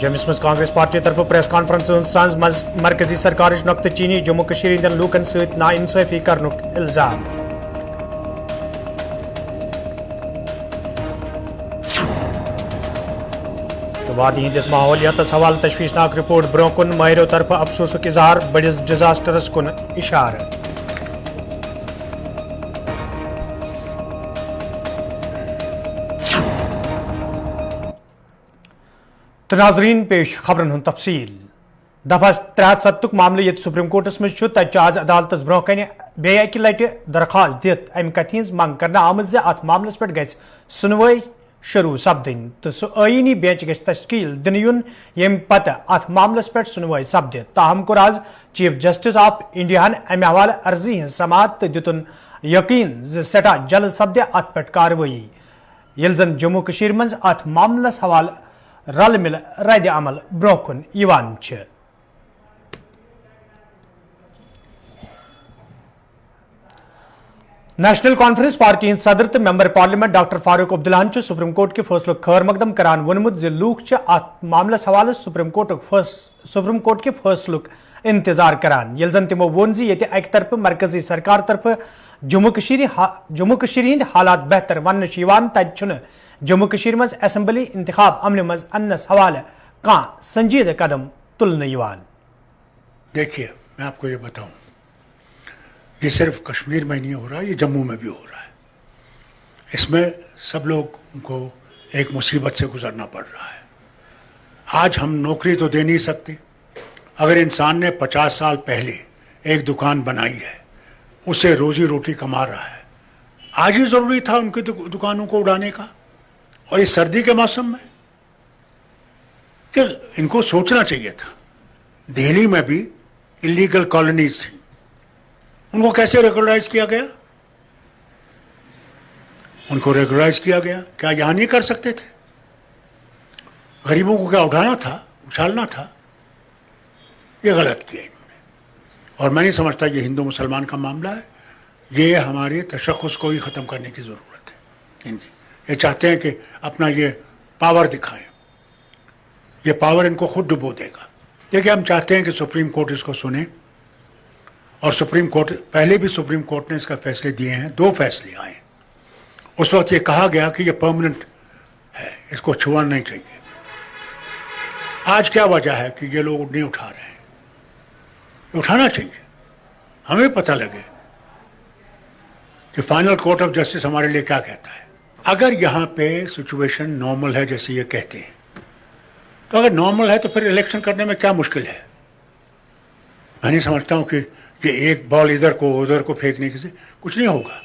जम्मू मज कांग्रेस पार्टी तरफ press conference सांस मरकजी सरकार नुक्त चीनी जम्मू कश्मीर लूकन सहित नाइंसाफी करनुक इल्जाम। तो वादी हंदिस माहौलियात हवाले तशवीशनाक रिपोर्ट ब्रोह कुन माहिरों तरफ अफसोसुक इजहार बड़िस डिजास्टरस कुन इशार। तो नाजरीन पेश खबरन हुन तफसील। दफा 307 मामले ये सुप्रीम कोर्टस मज तज आज अदालत ब्रोह कन बे अकि लट दरखास्त दित अमि कथ हज मंग कर आमत ज अत मामलस पे गि सुनवाई शुरू सपदन तो सह आईनी बेंच गि तश्कील दिन युन यम पत अत मामलस पे सुनवाई सपद। ताहम कोर आज चीफ जस्टिस ऑफ इंडिया अमि हवाले अर्जी हज समात तो दितुन यकीन ज सठा जल्द सपद अत पे कार्रवाई ये जन जम्मू कश्मीर मज अत मामलस हवाले रल मिल रद्द अमल ब्रोह कुन यवान छ। नेशनल कॉन्फ्रेंस पार्टी हंद सदर तो मेंबर पार्लियामेंट डॉक्टर फारूक अब्दुल्लाहन सुप्रीम कोर्ट के फैसलो खैर मकदम करान वोनमुत ज लूख अत मामलस हवाले सुप्रीम कोर्ट के फैसलुक इंतजार करान ये जन तमो वोन ये अक तरफ मरकजी सरकार तरफ जम्मू कश्मीर हंद हालात बेहतर वन तत जम्मू कश्मीर मज असम्बली इंतखाब अमल मज अन्नस हवाले का संजीदा कदम तुलन यवान। देखिए मैं आपको ये बताऊं, ये सिर्फ कश्मीर में नहीं हो रहा, ये जम्मू में भी हो रहा है। इसमें सब लोग को एक मुसीबत से गुजरना पड़ रहा है। आज हम नौकरी तो दे नहीं सकते। अगर इंसान ने 50 साल पहले एक दुकान बनाई है, उसे रोजी रोटी कमा रहा है, आज ही ज़रूरी था उनकी दुकानों को उड़ाने का, और इस सर्दी के मौसम में कि इनको सोचना चाहिए था। दिल्ली में भी इलीगल कॉलोनीज थी, उनको कैसे रेगुलराइज किया गया? उनको रेगुलराइज किया गया, क्या यहां नहीं कर सकते थे? गरीबों को क्या उठाना था, उछालना था? ये गलत किया इन्होंने। और मैं नहीं समझता ये हिंदू मुसलमान का मामला है, ये हमारे तशख़्ख़ुस को ही ख़त्म करने की ज़रूरत है। ये चाहते हैं कि अपना ये पावर दिखाएं, ये पावर इनको खुद डुबो देगा। देखिए हम चाहते हैं कि सुप्रीम कोर्ट इसको सुने, और सुप्रीम कोर्ट पहले भी सुप्रीम कोर्ट ने इसका फैसले दिए हैं, 2 फैसले आए। उस वक्त ये कहा गया कि ये परमानेंट है, इसको छुआना नहीं चाहिए। आज क्या वजह है कि ये लोग नहीं उठा रहे हैं? उठाना चाहिए, हमें पता लगे कि फाइनल कोर्ट ऑफ जस्टिस हमारे लिए क्या कहता है। अगर यहाँ पे सिचुएशन नॉर्मल है जैसे ये कहते हैं, तो अगर नॉर्मल है तो फिर इलेक्शन करने में क्या मुश्किल है? मैं नहीं समझता हूँ कि ये एक बॉल इधर को उधर को फेंकने से कुछ नहीं होगा।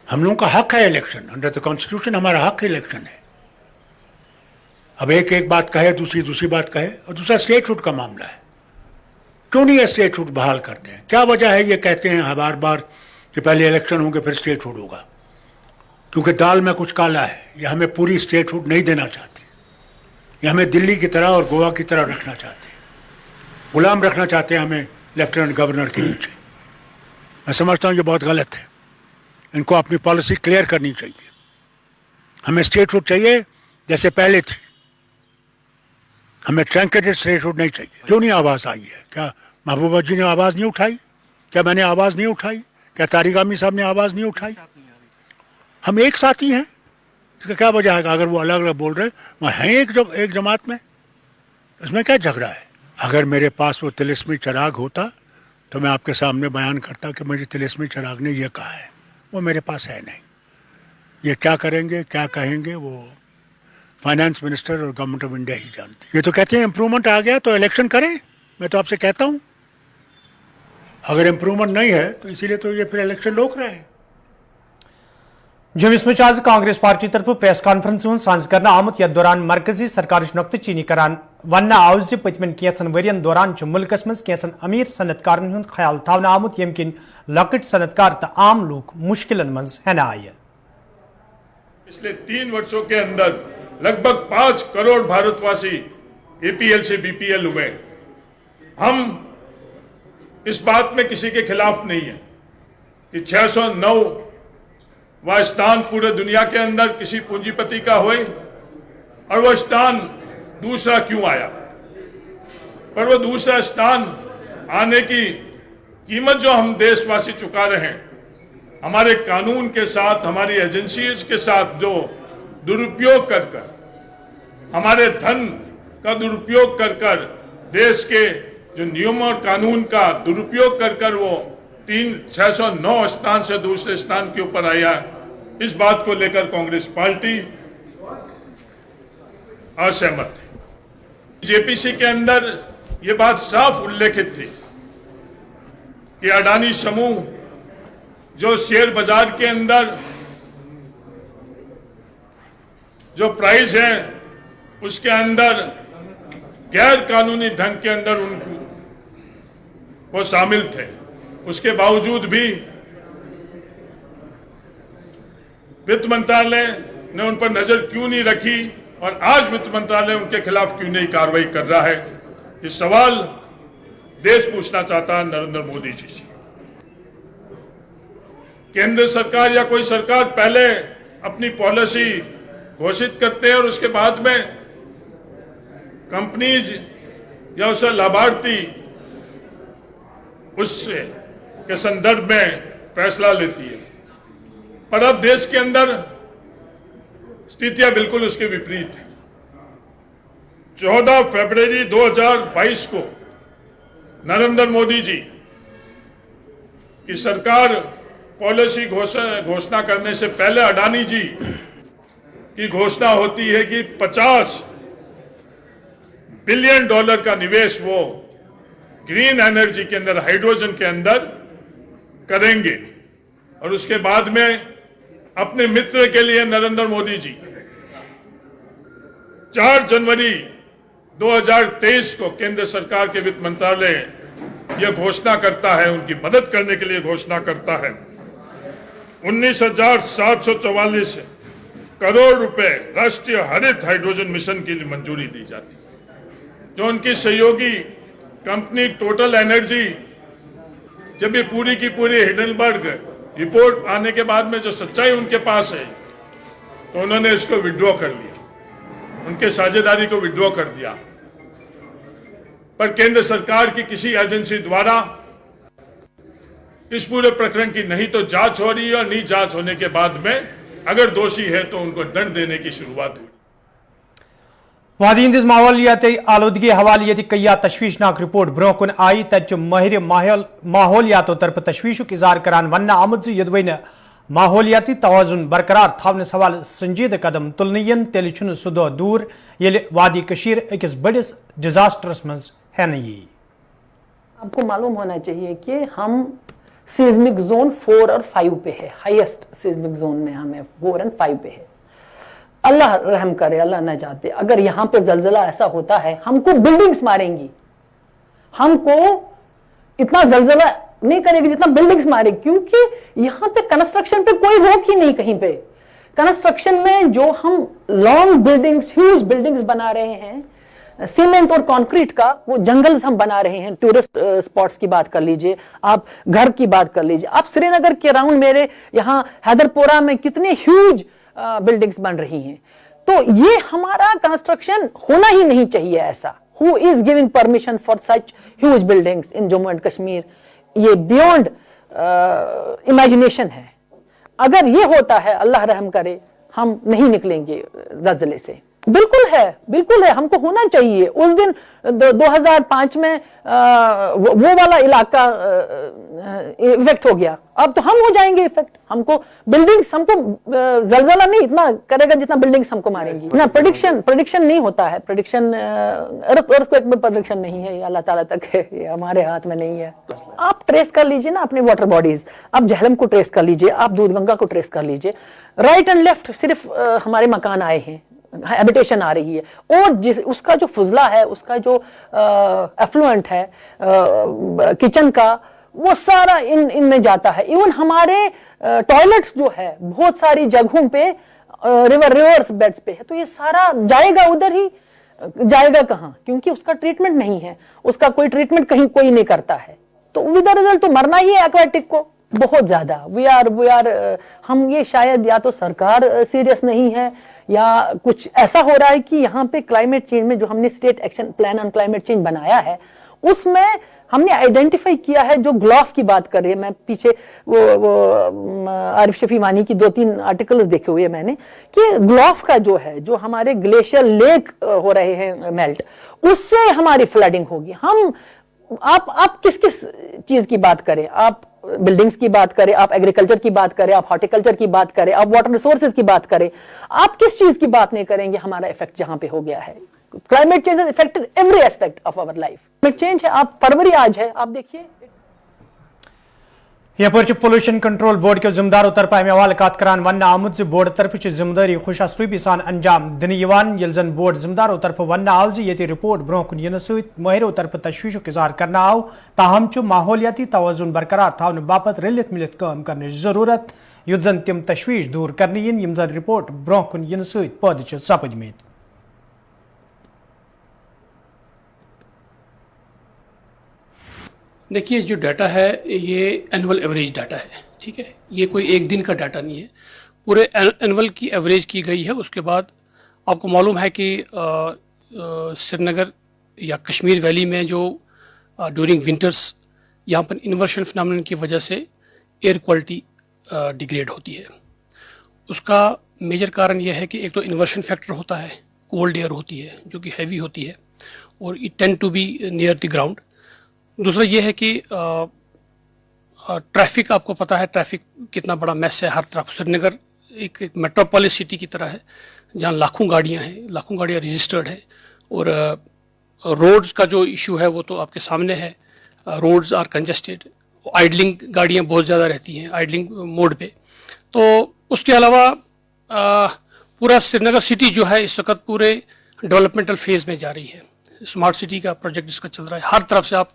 हम लोगों का हक है इलेक्शन, अंडर द कॉन्स्टिट्यूशन हमारा हक इलेक्शन है। अब एक बात कहे, दूसरी बात कहे, और दूसरा स्टेटहुड का मामला है। क्यों नहीं ये स्टेटहुड बहाल करते हैं? क्या वजह है ये कहते हैं बार बार कि पहले इलेक्शन होंगे फिर स्टेटहुड होगा? क्योंकि दाल में कुछ काला है। ये हमें पूरी स्टेटहुड नहीं देना चाहते, ये हमें दिल्ली की तरह और गोवा की तरह रखना चाहते हैं, गुलाम रखना चाहते हैं हमें लेफ्टिनेंट गवर्नर के नीचे। मैं समझता हूँ ये बहुत गलत है, इनको अपनी पॉलिसी क्लियर करनी चाहिए। हमें स्टेटहुड चाहिए जैसे पहले थी, हमें ट्रंकेटेड स्टेटहुड नहीं चाहिए। क्यों नहीं आवाज़ आई है? क्या महबूबा जी ने आवाज़ नहीं उठाई? क्या मैंने आवाज़ नहीं उठाई? क्या तारिक आमी साहब ने आवाज़ नहीं उठाई? हम एक साथ ही हैं, इसका क्या वजह है? अगर वो अलग अलग बोल रहे हैं एक जमात में, इसमें क्या झगड़ा है? अगर मेरे पास वो तिलिस्मी चिराग होता तो मैं आपके सामने बयान करता कि मुझे तिलिस्मी चिराग ने ये कहा है। वो मेरे पास है नहीं। ये क्या करेंगे, क्या कहेंगे, वो फाइनेंस मिनिस्टर और गवर्नमेंट ऑफ इंडिया ही जानते। ये तो कहते हैं इम्प्रूवमेंट आ गया तो इलेक्शन करें। मैं तो आपसे कहता हूँ अगर इम्प्रूवमेंट नहीं है तो इसीलिए तो ये फिर इलेक्शन रोक रहे हैं। जम्मू आज कांग्रेस पार्टी तरफ प्रेस कॉन्फ्रेंस सांस कर आमुत यथ दौरान मरकजी सरकार नुक्त चीनी करान वन आव ज पतमन कैंसन वरियन दौरान मुल्कस मज कैंसन अमीर सनतकारन हुंद ख्याल थावन आमुत यम किन लकट सनतकार तो आम लोग मुश्किलन मज हेन आय। पिछले 3 वर्षों के अंदर लगभग 5 करोड़ भारतवासी एपीएल से बीपीएल हुए। हम इस बात में किसी के खिलाफ नहीं है कि 609 स्थान पूरे दुनिया के अंदर किसी पूंजीपति का होए और वह स्थान दूसरा क्यों आया, पर वो दूसरा स्थान आने की कीमत जो हम देशवासी चुका रहे हैं, हमारे कानून के साथ, हमारी एजेंसीज के साथ जो दुरुपयोग कर कर, हमारे धन का दुरुपयोग कर कर, देश के जो नियम और कानून का दुरुपयोग कर कर वो 609 स्थान से दूसरे स्थान के ऊपर आया। इस बात को लेकर कांग्रेस पार्टी असहमत है। जेपीसी के अंदर ये बात साफ उल्लेखित थी कि अडानी समूह जो शेयर बाजार के अंदर जो प्राइस है उसके अंदर गैर कानूनी ढंग के अंदर उनको वो शामिल थे, उसके बावजूद भी वित्त मंत्रालय ने उन पर नजर क्यों नहीं रखी और आज वित्त मंत्रालय उनके खिलाफ क्यों नहीं कार्रवाई कर रहा है, ये सवाल देश पूछना चाहता है नरेंद्र मोदी जी से। केंद्र सरकार या कोई सरकार पहले अपनी पॉलिसी घोषित करते हैं और उसके बाद में कंपनीज या उससे लाभार्थी उससे के संदर्भ में फैसला लेती है, पर अब देश के अंदर स्थितियां बिल्कुल उसके विपरीत है। 14 फरवरी 2022 को नरेंद्र मोदी जी की सरकार पॉलिसी घोषणा करने से पहले अडानी जी की घोषणा होती है कि $50 बिलियन का निवेश वो ग्रीन एनर्जी के अंदर, हाइड्रोजन के अंदर करेंगे। और उसके बाद में अपने मित्र के लिए नरेंद्र मोदी जी 4 जनवरी 2023 को केंद्र सरकार के वित्त मंत्रालय यह घोषणा करता है, उनकी मदद करने के लिए घोषणा करता है 19,744 करोड़ रुपए राष्ट्रीय हरित हाइड्रोजन मिशन के लिए मंजूरी दी जाती, जो उनकी सहयोगी कंपनी टोटल एनर्जी जब ये पूरी की पूरी हिडेनबर्ग रिपोर्ट आने के बाद में जो सच्चाई उनके पास है, तो उन्होंने इसको विड्रॉ कर लिया, उनके साझेदारी को विड्रॉ कर दिया। पर केंद्र सरकार की किसी एजेंसी द्वारा इस पूरे प्रकरण की नहीं तो जांच हो रही है और नहीं जांच होने के बाद में अगर दोषी है तो उनको दंड देने की शुरुआत हुई। वादी हंदिस माहौलियाती आलूदगी हवाले ये कई तशवीशनाक रिपोर्ट ब्रोह कुन आई, तच माहिर माहौलियातो तरफ तशवीशुक इजहार करान वन आमुद यदवै माहौलियाती तवाजुन बरकरार थावनस हवाले संजीद कदम तुलन यन तेल छुन सह दह दूर येल वादी कशीर अकिस बड़िस डिजास्टरस मज है नहीं। आपको मालूम होना चाहिए कि हम सीज्मिक जोन 4 और 5 पे है, हाईएस्ट सीज्मिक जोन में हमें 4 और 5 पे है। अल्लाह रहम करे, अल्लाह न चाहते, अगर यहाँ पे जलजला ऐसा होता है हमको बिल्डिंग्स मारेंगी, हमको इतना जलजला नहीं करेगी जितना बिल्डिंग्स मारेगी, क्योंकि यहाँ पे कंस्ट्रक्शन पे कोई रोक ही नहीं कहीं पे। कंस्ट्रक्शन में जो हम लॉन्ग बिल्डिंग्स, ह्यूज बिल्डिंग्स बना रहे हैं सीमेंट और कंक्रीट का, वो जंगल्स हम बना रहे हैं। टूरिस्ट स्पॉट्स की बात कर लीजिए, आप घर की बात कर लीजिए, आप श्रीनगर के अराउंड मेरे यहाँ हैदरपोरा में कितने ह्यूज बिल्डिंग्स बन रही हैं। तो ये हमारा कंस्ट्रक्शन होना ही नहीं चाहिए ऐसा। Who is giving permission for such huge buildings in Jammu and Kashmir? ये बियॉन्ड इमेजिनेशन है। अगर ये होता है, अल्लाह रहम करे, हम नहीं निकलेंगे जलजले से। बिल्कुल है, हमको होना चाहिए। उस दिन 2005 में वो वाला इलाका इफेक्ट हो गया, अब तो हम हो जाएंगे इफेक्ट। हमको बिल्डिंग्स, हमको जलजला नहीं इतना करेगा जितना बिल्डिंग्स हमको मारेंगी ना। प्रेडिक्शन नहीं होता है, प्रेडिक्शन अर्थक्वेक में प्रेडिक्शन नहीं है, ये अल्लाह ताला तक है, ये हमारे हाथ में नहीं है। आप ट्रेस कर लीजिए ना अपने वाटर बॉडीज, आप झेलम को ट्रेस कर लीजिए, आप दूधगंगा को ट्रेस कर लीजिए। राइट एंड लेफ्ट सिर्फ हमारे मकान आए हैं, हैबिटेशन आ रही है, और उसका जो फुजला है, उसका जो एफ्लुएंट है किचन का, वो सारा इनमें जाता है। इवन हमारे टॉयलेट्स जो है बहुत सारी जगहों पे रिवर्स बेड्स पे है, तो ये सारा जाएगा उधर ही, जाएगा कहाँ? क्योंकि उसका ट्रीटमेंट नहीं है, उसका कोई ट्रीटमेंट कहीं कोई नहीं करता है, तो विद द रिजल्ट तो मरना ही है एक्वेटिक को। बहुत ज्यादा वी आर हम ये शायद या तो सरकार सीरियस नहीं है या कुछ ऐसा हो रहा है कि यहाँ पे क्लाइमेट चेंज में जो हमने state action plan on climate change बनाया है उसमें हमने आइडेंटिफाई किया है, जो ग्लोफ की बात कर रही है, मैं पीछे वो आरिफ शफी वानी की 2-3 आर्टिकल्स देखे हुए मैंने, कि ग्लोफ का जो है, जो हमारे ग्लेशियर लेक हो रहे हैं मेल्ट, उससे हमारी फ्लडिंग होगी। हम आप किस किस चीज की बात करें, आप बिल्डिंग्स की बात करें, आप एग्रीकल्चर की बात करें, आप हॉर्टिकल्चर की बात करें, आप वाटर रिसोर्सेज की बात करें, आप किस चीज की बात नहीं करेंगे हमारा इफेक्ट जहां पे हो गया है। Climate change has affected every aspect of our life. Climate change है, आप फरवरी आज है, आप देखिए यपर पोल्यूशन कंट्रोल बोर्ड के जिम्मेदारों तरफ अमे हवाले कत करान वन आमुत बोर्ड तरफ जिम्मेदारी खुशअसलूबी सान अंजाम दिन ये जन बोर्ड जिम्मेदारों तरफ वन आव ये रिपोर्ट ब्रोह कुन इन माहिरों तरफ तशवीश इजहार करना आव, ताहम माहौलियाती तवजुन बरकरार थाने बापत रलित मिलित काम करने जरूरत, युत जन तम तशवीश दूर करने इन जन रिपोर्ट ब्रोह कुन इन पैद सपदमेत। देखिए, जो डाटा है ये एनुअल एवरेज डाटा है, ठीक है, ये कोई एक दिन का डाटा नहीं है, पूरे एनुअल की एवरेज की गई है। उसके बाद आपको मालूम है कि श्रीनगर या कश्मीर वैली में जो ड्यूरिंग विंटर्स यहाँ पर इन्वर्शन फिनोमेनन की वजह से एयर क्वालिटी डिग्रेड होती है। उसका मेजर कारण यह है कि एक तो इन्वर्शन फैक्टर होता है, कोल्ड एयर होती है जो कि हैवी होती है और it tend to be near the ground. दूसरा ये है कि ट्रैफिक, आपको पता है ट्रैफिक कितना बड़ा मैस है हर तरफ। श्रीनगर एक मेट्रोपोलिस सिटी की तरह है जहाँ लाखों गाड़ियाँ हैं, लाखों गाड़ियाँ रजिस्टर्ड हैं और रोड्स का जो इशू है वो तो आपके सामने है। रोड्स आर कंजेस्टेड, आइडलिंग गाड़ियाँ बहुत ज़्यादा रहती हैं आइडलिंग मोड पे। तो उसके अलावा पूरा श्रीनगर सिटी जो है इस वक्त पूरे डेवलपमेंटल फेज़ में जा रही है। स्मार्ट सिटी का प्रोजेक्ट इसका चल रहा है, हर तरफ से आप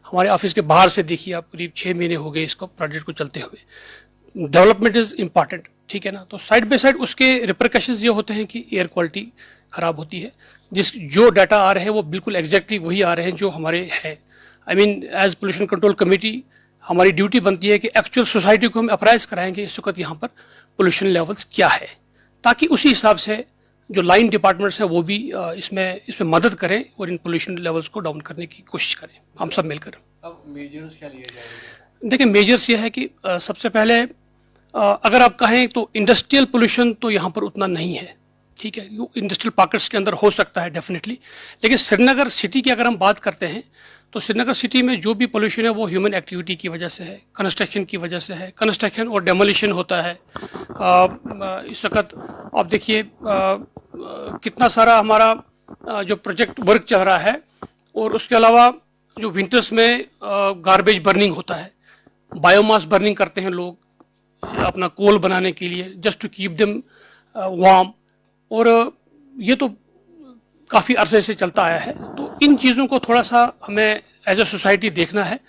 हमारे ऑफिस के बाहर से देखिए, आप करीब 6 महीने हो गए इसको प्रोजेक्ट को चलते हुए। डेवलपमेंट इज़ इम्पॉर्टेंट, ठीक है ना। तो साइड बाय साइड उसके रिपरकशंस ये होते हैं कि एयर क्वालिटी ख़राब होती है। जो डाटा आ रहे हैं वो बिल्कुल एग्जैक्टली वही आ रहे हैं जो हमारे हैं। I mean as pollution control committee हमारी ड्यूटी बनती है कि एक्चुअल सोसाइटी को हम अप्राइज कराएंगे इस वक्त यहाँ पर पोल्यूशन लेवल्स क्या है, ताकि उसी हिसाब से जो लाइन डिपार्टमेंट्स हैं वो भी इसमें मदद करें और इन पोल्यूशन लेवल्स को डाउन करने की कोशिश करें हम सब मिलकर। अब मेजर्स क्या लिए जाएंगे? देखिए, मेजर्स ये है कि सबसे पहले अगर आप कहें तो इंडस्ट्रियल पोल्यूशन तो यहाँ पर उतना नहीं है, ठीक है, इंडस्ट्रियल पॉकेट्स के अंदर हो सकता है डेफिनेटली। लेकिन श्रीनगर सिटी की अगर हम बात करते हैं तो श्रीनगर सिटी में जो भी पोल्यूशन है वो ह्यूमन एक्टिविटी की वजह से है, कंस्ट्रक्शन की वजह से है। कंस्ट्रक्शन और डेमोलिशन होता है। इस वक्त आप देखिए कितना सारा हमारा जो प्रोजेक्ट वर्क चल रहा है, और उसके अलावा जो विंटर्स में गार्बेज बर्निंग होता है, बायोमास बर्निंग करते हैं लोग अपना कोल बनाने के लिए, just to keep them warm, और ये तो काफ़ी अरसे से चलता आया है। तो इन चीज़ों को थोड़ा सा हमें एज ए सोसाइटी देखना है,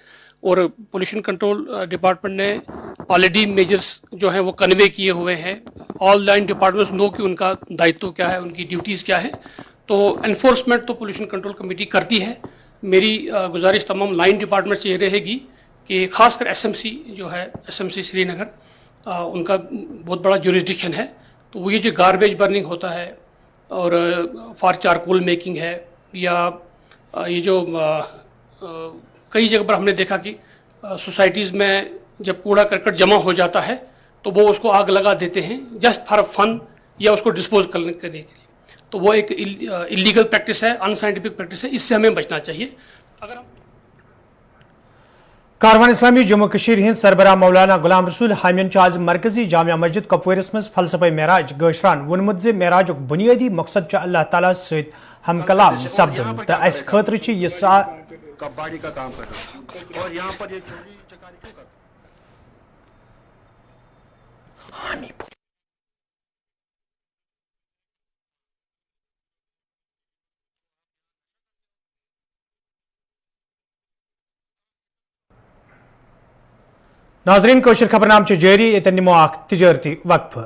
और पोल्यूशन कंट्रोल डिपार्टमेंट ने ऑलरेडी मेजर्स जो हैं वो कन्वे किए हुए हैं। ऑल लाइन डिपार्टमेंट्स नो कि उनका दायित्व क्या है, उनकी ड्यूटीज़ क्या है। तो एनफोर्समेंट तो पोल्यूशन कंट्रोल कमेटी करती है। मेरी गुजारिश तमाम लाइन डिपार्टमेंट से ये रहेगी कि खासकर एसएमसी जो है, एसएमसी श्रीनगर, उनका बहुत बड़ा जुरिस्डिक्शन है। तो वो ये जो गार्बेज बर्निंग होता है और फॉर चारकोल मेकिंग है, या ये जो कई जगह पर हमने देखा कि सोसाइटीज़ में जब कूड़ा करकट जमा हो जाता है तो वो उसको आग लगा देते हैं जस्ट फॉर फन, या उसको डिस्पोज करने के लिए। तो वो एक इलीगल प्रैक्टिस है, अनसाइंटिफिक प्रैक्टिस है, इससे हमें बचना चाहिए। अगर हम कारवान इस्लामी जम्मू कशीर हिंद सरबराह मौलाना गुलाम रसूल हामियन आज मरकजी जामिया मस्जिद कपवारिस मज फलसफे मेराज गशरान वोनमुत जे मेराजुक बुनियादी मकसद अल्लाह ताला सहित हम कलाम सपदन तो अस खतर कबाड़ी का काम कर रहे हैं और यहाँ पर ये चोरी चकारी क्यों करते हैं? नाजरीन कोशिर खबरनाम जारी, ये निमो तिजारती वक्फ।